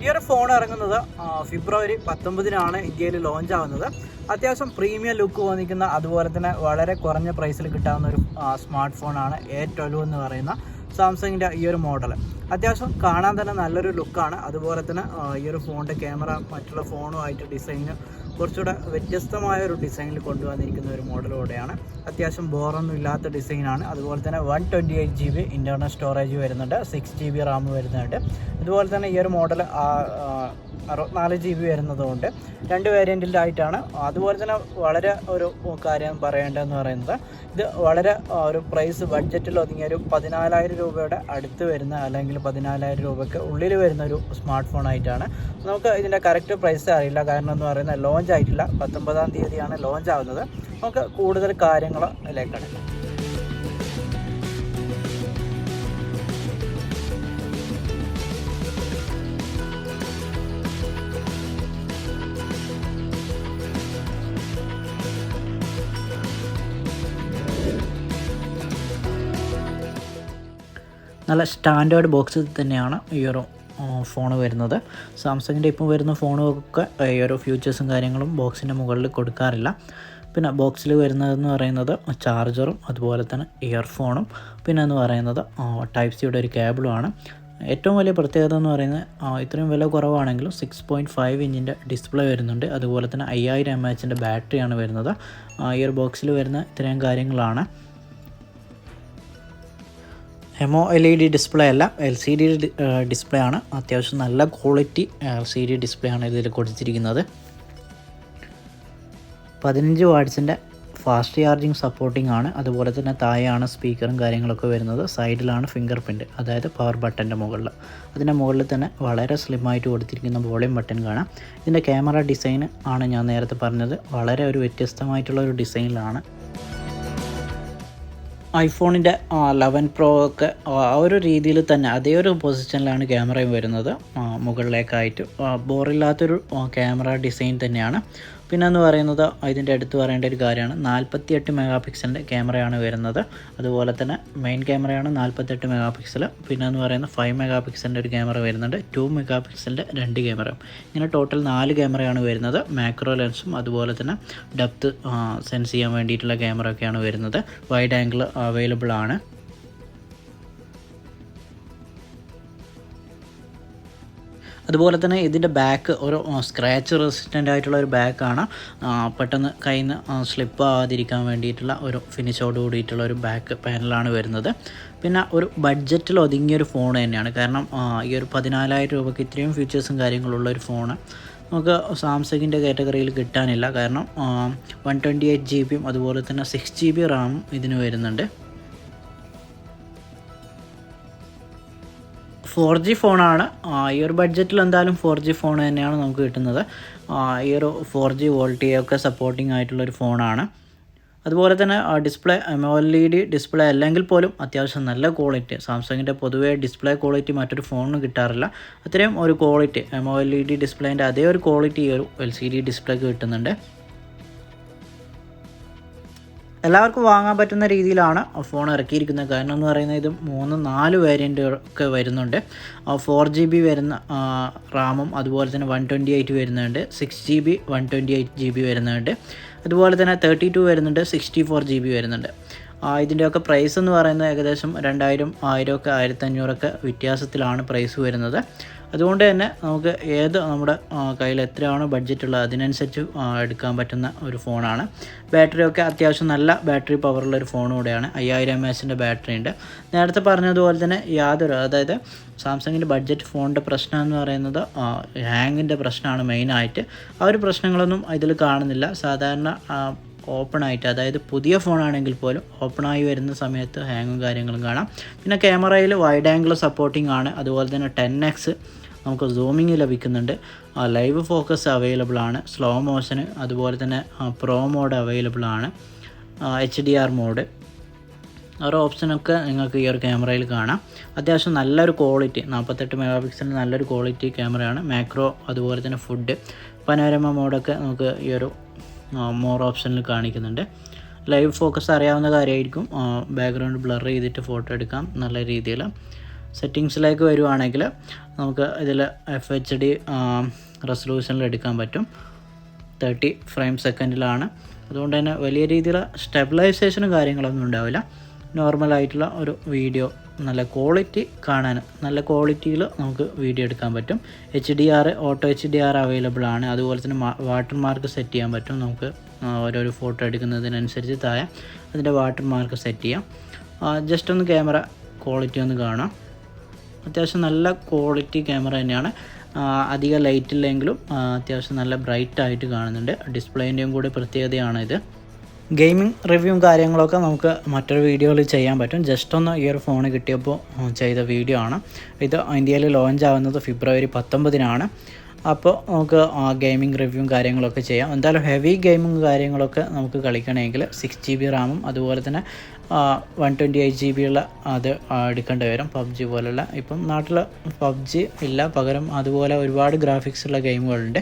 ഈ ഒരു ഫോൺ ഇറങ്ങുന്നത് ഫെബ്രുവരി 19 ഇന്ത്യയിൽ ലോഞ്ച് ആവുന്നത്. അത്യാവശ്യം പ്രീമിയം ലുക്ക് തോന്നിക്കുന്ന അതുപോലെ തന്നെ വളരെ കുറഞ്ഞ പ്രൈസിൽ കിട്ടാവുന്ന ഒരു സ്മാർട്ട് ഫോണാണ് A12 എന്ന് പറയുന്ന സാംസങ്ങിൻ്റെ ഈ ഒരു മോഡൽ. അത്യാവശ്യം കാണാൻ തന്നെ നല്ലൊരു ലുക്കാണ്. അതുപോലെ തന്നെ ഈ ഒരു ഫോണിൻ്റെ ക്യാമറ മറ്റുള്ള ഫോണുമായിട്ട് ഡിസൈന് കുറച്ചുകൂടെ വ്യത്യസ്തമായ ഒരു ഡിസൈനിൽ കൊണ്ടുവന്നിരിക്കുന്ന ഒരു മോഡലോടെയാണ്. അത്യാവശ്യം ബോറൊന്നും ഇല്ലാത്ത ഡിസൈനാണ്. അതുപോലെ തന്നെ 128 GB ഇൻറ്റർണൽ സ്റ്റോറേജ് വരുന്നുണ്ട്, 6 GB റാം വരുന്നുണ്ട്. അതുപോലെ തന്നെ ഈ ഒരു മോഡൽ 64 GB വരുന്നതുകൊണ്ട് 2 വേരിയൻറ്റിലായിട്ടാണ്. അതുപോലെ തന്നെ വളരെ ഒരു കാര്യം പറയേണ്ടതെന്ന് പറയുന്നത് ഇത് വളരെ ഒരു പ്രൈസ് ബഡ്ജറ്റിൽ ഒതുങ്ങിയ ഒരു 14,000 രൂപയുടെ അടുത്ത് വരുന്ന അല്ലെങ്കിൽ 14,000 രൂപയ്ക്ക് ഉള്ളിൽ വരുന്ന ഒരു സ്മാർട്ട് ഫോൺ ആയിട്ടാണ്. നമുക്ക് ഇതിൻ്റെ കറക്റ്റ് പ്രൈസ് അറിയില്ല, കാരണം എന്ന് പറയുന്നത് ലോഞ്ച് ആയിട്ടില്ല. 19-ാം തീയതിയാണ് ലോഞ്ച് ആവുന്നത്. നമുക്ക് കൂടുതൽ കാര്യങ്ങളിലേക്ക് കടക്കാം. നല്ല സ്റ്റാൻഡേർഡ് ബോക്സിൽ തന്നെയാണ് ഈ ഒരു ഫോൺ വരുന്നത്. സാംസങ്ങിൻ്റെ ഇപ്പോൾ വരുന്ന ഫോണുകൾക്ക് ഈ ഒരു ഫ്യൂച്ചേഴ്സും കാര്യങ്ങളും ബോക്സിൻ്റെ മുകളിൽ കൊടുക്കാറില്ല. പിന്നെ ബോക്സിൽ വരുന്നതെന്ന് പറയുന്നത് ചാർജറും അതുപോലെ തന്നെ ഇയർഫോണും പിന്നെ എന്ന് പറയുന്നത് ടൈപ്പ് സിയുടെ ഒരു കേബിളുമാണ്. ഏറ്റവും വലിയ പ്രത്യേകത എന്ന് പറയുന്നത് ഇത്രയും വില കുറവാണെങ്കിലും 6.5 ഇഞ്ചിൻ്റെ ഡിസ്പ്ലേ വരുന്നുണ്ട്. അതുപോലെ തന്നെ 5000 mAh ബാറ്ററിയാണ് വരുന്നത്. ഈ ഒരു ബോക്സിൽ വരുന്ന ഇത്രയും കാര്യങ്ങളാണ്. MOLED ഡിസ്പ്ലേ അല്ല, LCD ഡിസ്പ്ലേ ആണ്. അത്യാവശ്യം നല്ല ക്വാളിറ്റി LCD ഡിസ്പ്ലേ ആണ് ഇതിൽ കൊടുത്തിരിക്കുന്നത്. 15 വാട്ട്സിൻ്റെ ഫാസ്റ്റ് ചാർജിങ് സപ്പോർട്ടിംഗ് ആണ്. അതുപോലെ തന്നെ താഴെയാണ് സ്പീക്കറും കാര്യങ്ങളൊക്കെ വരുന്നത്. സൈഡിലാണ് ഫിംഗർ പ്രിൻറ്റ്, അതായത് പവർ ബട്ടൻ്റെ മുകളിൽ. അതിൻ്റെ മുകളിൽ തന്നെ വളരെ സ്ലിമ്മായിട്ട് കൊടുത്തിരിക്കുന്ന വോളിയം ബട്ടൺ കാണാം. ഇതിൻ്റെ ക്യാമറ ഡിസൈൻ ആണ് ഞാൻ നേരത്തെ പറഞ്ഞത്, വളരെ ഒരു വ്യത്യസ്തമായിട്ടുള്ള ഒരു ഡിസൈനിലാണ്. ഐഫോണിൻ്റെ 11 Pro ഒക്കെ ആ ഒരു രീതിയിൽ തന്നെ അതേ ഒരു പൊസിഷനിലാണ് ക്യാമറയും വരുന്നത്. മുകളിലേക്കായിട്ട് ബോറില്ലാത്തൊരു ക്യാമറ ഡിസൈൻ തന്നെയാണ്. പിന്നെ എന്ന് പറയുന്നത് ഇതിൻ്റെ അടുത്ത് പറയേണ്ട ഒരു കാര്യമാണ്, 48 മെഗാപിക്സലിൻ്റെ ക്യാമറയാണ് വരുന്നത്. അതുപോലെ തന്നെ മെയിൻ ക്യാമറയാണ് 48 മെഗാപിക്സൽ. പിന്നെ എന്ന് പറയുന്നത് 5 മെഗാപിക്സലിൻ്റെ ഒരു ക്യാമറ വരുന്നുണ്ട്, 2 മെഗാപിക്സലിൻ്റെ 2 ക്യാമറ. ഇങ്ങനെ ടോട്ടൽ 4 ക്യാമറയാണ് വരുന്നത്. മാക്രോ ലെൻസും അതുപോലെ തന്നെ ഡെപ്ത് സെൻസ് ചെയ്യാൻ വേണ്ടിയിട്ടുള്ള ക്യാമറ ഒക്കെയാണ് വരുന്നത്. വൈഡ് ആംഗിൾ അവൈലബിൾ ആണ്. അതുപോലെ തന്നെ ഇതിൻ്റെ ബാക്ക് ഒരു സ്ക്രാച്ച് റെസിസ്റ്റൻ്റ് ആയിട്ടുള്ള ഒരു ബാക്കാണ്. പെട്ടെന്ന് കയ്യിൽ നിന്ന് സ്ലിപ്പ് ആവാതിരിക്കാൻ വേണ്ടിയിട്ടുള്ള ഒരു ഫിനിഷോട് കൂടിയിട്ടുള്ള ഒരു ബാക്ക് പാനലാണ് വരുന്നത്. പിന്നെ ഒരു ബഡ്ജറ്റിൽ ഒതുങ്ങിയൊരു ഫോൺ തന്നെയാണ്. കാരണം ഈ ഒരു 14,000 രൂപയ്ക്ക് ഇത്രയും ഫീച്ചേഴ്സും കാര്യങ്ങളുള്ള ഒരു ഫോണ് നമുക്ക് സാംസങ്ങിൻ്റെ കാറ്റഗറിയിൽ കിട്ടാനില്ല. കാരണം 128 GB അതുപോലെ തന്നെ 6 GB റാമും ഇതിന് വരുന്നുണ്ട്. 4G ഫോണാണ്. ഈ ഒരു ബഡ്ജറ്റിൽ എന്തായാലും 4G ഫോൺ തന്നെയാണ് നമുക്ക് കിട്ടുന്നത്. ഈ ഒരു 4G വോൾട്ടേജ് ഒക്കെ സപ്പോർട്ടിംഗ് ആയിട്ടുള്ളൊരു ഫോണാണ്. അതുപോലെ തന്നെ ഡിസ്പ്ലേ MOLED ഡിസ്പ്ലേ അല്ലെങ്കിൽ പോലും അത്യാവശ്യം നല്ല ക്വാളിറ്റി. സാംസങ്ങിൻ്റെ പൊതുവേ ഡിസ്പ്ലേ ക്വാളിറ്റി മറ്റൊരു ഫോണിന് കിട്ടാറില്ല. അത്രയും ഒരു ക്വാളിറ്റി MOLED ഡിസ്പ്ലേൻ്റെ അതേ ഒരു ക്വാളിറ്റി ഈ ഒരു LCD ഡിസ്പ്ലേക്ക് കിട്ടുന്നുണ്ട്. എല്ലാവർക്കും വാങ്ങാൻ പറ്റുന്ന രീതിയിലാണ് ഫോൺ ഇറക്കിയിരിക്കുന്നത്. കാരണം എന്ന് പറയുന്നത് ഇത് 3-4 വേരിയൻ്റ് ഒക്കെ വരുന്നുണ്ട്. 4 GB വരുന്ന റാമും അതുപോലെ തന്നെ 128 വരുന്നുണ്ട്, 6 GB 128 GB വരുന്നുണ്ട്, അതുപോലെ തന്നെ 32 വരുന്നുണ്ട്, 64 GB വരുന്നുണ്ട്. ഇതിൻ്റെയൊക്കെ പ്രൈസ് എന്ന് പറയുന്നത് ഏകദേശം 2,000, 1,000 ഒക്കെ 1,500 ഒക്കെ വ്യത്യാസത്തിലാണ് പ്രൈസ് വരുന്നത്. അതുകൊണ്ട് തന്നെ നമുക്ക് നമ്മുടെ കയ്യിൽ എത്രയാണോ ബഡ്ജറ്റുള്ളത് അതിനനുസരിച്ച് എടുക്കാൻ പറ്റുന്ന ഒരു ഫോണാണ്. ബാറ്ററിയൊക്കെ അത്യാവശ്യം നല്ല ബാറ്ററി പവറുള്ള ഒരു ഫോൺ കൂടെയാണ്. 5000 mAh ബാറ്ററി ഉണ്ട്. നേരത്തെ പറഞ്ഞതുപോലെ തന്നെ അതായത് സാംസങ്ങിൻ്റെ ബഡ്ജറ്റ് ഫോണിൻ്റെ പ്രശ്നം എന്ന് പറയുന്നത് ഹാങ്ങിൻ്റെ പ്രശ്നമാണ് മെയിനായിട്ട്. ആ ഒരു പ്രശ്നങ്ങളൊന്നും ഇതിൽ കാണുന്നില്ല. സാധാരണ ഓപ്പണായിട്ട്, അതായത് പുതിയ ഫോണാണെങ്കിൽ പോലും ഓപ്പണായി വരുന്ന സമയത്ത് ഹാങ്ങും കാര്യങ്ങളും കാണാം. പിന്നെ ക്യാമറയിൽ വൈഡ് ആംഗിൾ സപ്പോർട്ടിംഗ് ആണ്. അതുപോലെ തന്നെ 10x നമുക്ക് സൂമിങ് ലഭിക്കുന്നുണ്ട്. ലൈവ് ഫോക്കസ് അവൈലബിൾ ആണ്, സ്ലോ മോഷന് അതുപോലെ തന്നെ പ്രോ മോഡ് അവൈലബിൾ ആണ്, HDR മോഡ്. ആ ഒരു ഓപ്ഷനൊക്കെ നിങ്ങൾക്ക് ഈ ഒരു ക്യാമറയിൽ കാണാം. അത്യാവശ്യം നല്ലൊരു ക്വാളിറ്റി, 48 മെഗാപിക്സലിന് നല്ലൊരു ക്വാളിറ്റി ക്യാമറയാണ്. മാക്രോ അതുപോലെ തന്നെ ഫുഡ് പനോരമ മോഡൊക്കെ നമുക്ക് ഈ ഒരു മോർ ഓപ്ഷനിൽ കാണിക്കുന്നുണ്ട്. ലൈവ് ഫോക്കസ് അറിയാവുന്ന കാര്യമായിരിക്കും. ബാക്ക്ഗ്രൗണ്ട് ബ്ലർ ചെയ്തിട്ട് ഫോട്ടോ എടുക്കാം നല്ല രീതിയിൽ. സെറ്റിങ്സിലേക്ക് വരുവാണെങ്കിൽ നമുക്ക് ഇതിൽ FHD റെസൊല്യൂഷനിൽ എടുക്കാൻ പറ്റും. 30 ഫ്രെയിം സെക്കൻഡിലാണ്. അതുകൊണ്ട് തന്നെ വലിയ രീതിയിലുള്ള സ്റ്റെബിലൈസേഷനും കാര്യങ്ങളൊന്നും ഉണ്ടാവില്ല. നോർമലായിട്ടുള്ള ഒരു വീഡിയോ നല്ല ക്വാളിറ്റി കാണാൻ നല്ല ക്വാളിറ്റിയിൽ നമുക്ക് വീഡിയോ എടുക്കാൻ പറ്റും. HDR ഓട്ടോ HDR അവൈലബിൾ ആണ്. അതുപോലെ തന്നെ വാട്ടർ മാർക്ക് സെറ്റ് ചെയ്യാൻ പറ്റും. നമുക്ക് ഓരോരോ ഫോട്ടോ എടുക്കുന്നതിനനുസരിച്ച് താഴെ അതിൻ്റെ വാട്ടർ മാർക്ക് സെറ്റ് ചെയ്യാം. ജസ്റ്റ് ഒന്ന് ക്യാമറ ക്വാളിറ്റി ഒന്ന് കാണാം. അത്യാവശ്യം നല്ല ക്വാളിറ്റി ക്യാമറ തന്നെയാണ്. അധികം ലൈറ്റ് ഇല്ലെങ്കിലും അത്യാവശ്യം നല്ല ബ്രൈറ്റ് ആയിട്ട് കാണുന്നുണ്ട്. ഡിസ്പ്ലേൻ്റെയും കൂടി പ്രത്യേകതയാണ് ഇത്. ഗെയിമിംഗ് റിവ്യൂവും കാര്യങ്ങളൊക്കെ നമുക്ക് മറ്റൊരു വീഡിയോയിൽ ചെയ്യാൻ പറ്റും. ജസ്റ്റ് ഒന്ന് ഈ ഒരു ഫോൺ കിട്ടിയപ്പോൾ ചെയ്ത വീഡിയോ ആണ് ഇത്. ഇന്ത്യയിൽ ലോഞ്ച് ആവുന്നത് ഫെബ്രുവരി 19 അപ്പോൾ നമുക്ക് ഗെയിമിംഗ് റിവ്യൂവും കാര്യങ്ങളൊക്കെ ചെയ്യാം. എന്തായാലും ഹെവി ഗെയിമിങ് കാര്യങ്ങളൊക്കെ നമുക്ക് കളിക്കണമെങ്കിൽ 6 GB റാമും അതുപോലെ തന്നെ 128 GB ഉള്ള അത് എടുക്കേണ്ടി വരും. PUBG പോലുള്ള ഇപ്പം നാട്ടിൽ PUBG ഇല്ല, പകരം അതുപോലെ ഒരുപാട് ഗ്രാഫിക്സ് ഉള്ള ഗെയിമുകളുണ്ട്.